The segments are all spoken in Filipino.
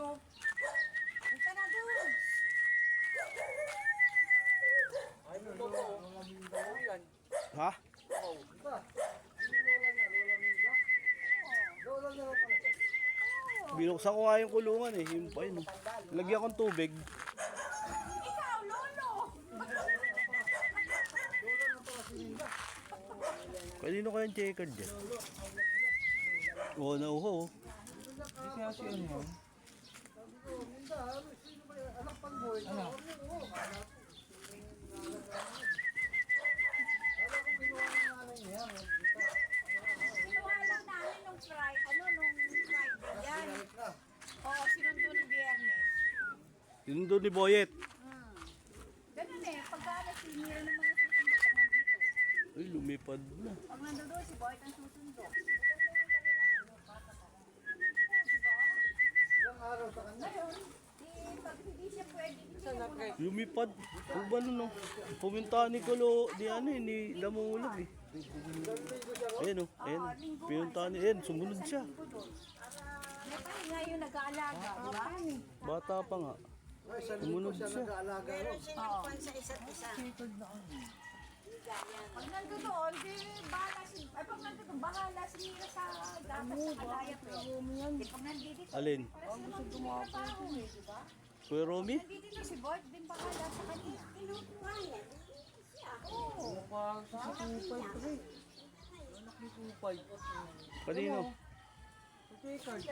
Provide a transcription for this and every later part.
mo. Punta na doon. Ay, lola Minda ko yan. Ha? Oo. Ba? Lola niya, lola Minda? Lola niya pala. Binuksan ko nga yung kulungan eh. Yung pa yun. Lagyan kong tubig. Ikaw, lolo. Lola na pala si Minda. Kanino kayang checkered dyan? Oo, nauho. Hindi kaya si ano yun? Sabi ko, Minda, sino ba yan? Anak pang boy. Ano? Oo, anak. Kala ko kinuha ng nanay niya. Kinuha lang namin nung Friday yan. Balik na. Oo, sinundo ng Biyernes. Yun doon ni Boyet. Ganun eh, pagka sinira ng mga susundo pag nandito. Ay, lumipad na. Pag nandito si Boy ang susundo. Ilang araw sa kanya. Ngayon, pag hindi siya pwede, hindi siya muna. Lumipad. Kung ba no? Pumunta ni Kulo, di ano eh, ni Lamulog eh. Ayan o, ayan. Pinunta ni, ayan, sumunod siya. May pahinga yung nag-aalaga, di ba? Bata pa nga. Ay, sa Sumunod linggo siya siya. nag-aalaga. Pag nandoon, di bahala si, ay pag nandoon, bahala si Mira sa dapat sa kalayat eh. Di pag nandito, Alin? para sila magtrabaho eh, di ba? Kuya Romy? Nandito na si Boy, din bahala sa kanya. Kinukuha yan. Oo. Parang si Kupay pre. Anak ni Kupay. Kanino? Checkered.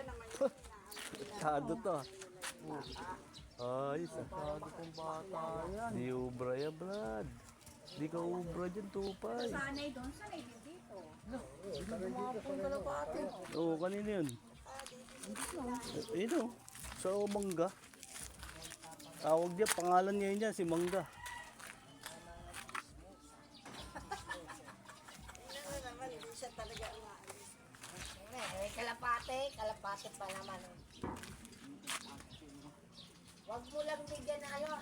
Sado to ah. Ayos ah. Masyado pong bata yan. Di ubra ya, Brad. Di ka ubra dyan, tupay. Sanay doon, sanay din dito. Lumapong kalapati. Oo, kanino yun? Ayun o. Sa Mangga. Tawag niya, pangalan niya yun dyan, si Mangga. Kalapate pa naman. Wag mo lang bigyan na ano,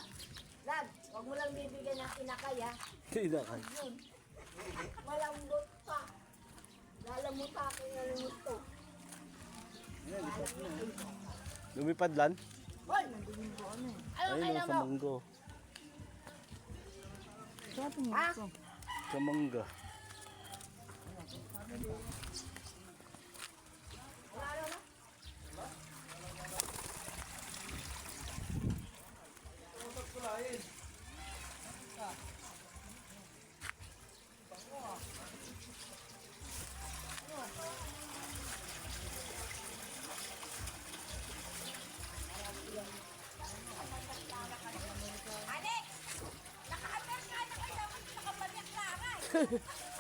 Lad, wag mo lang bibigyan ng inakaya. Hindi ka. Yun. Malambot pa. Lalamot ako ng gusto. Lumipad lan? Hoy, nandun ko ano eh. Ano Ayun o, kailangan sa mo? Manggo. Ha? Sa Mangga. Alex! Naka-attend ka na kayo, dapat nakabalik na.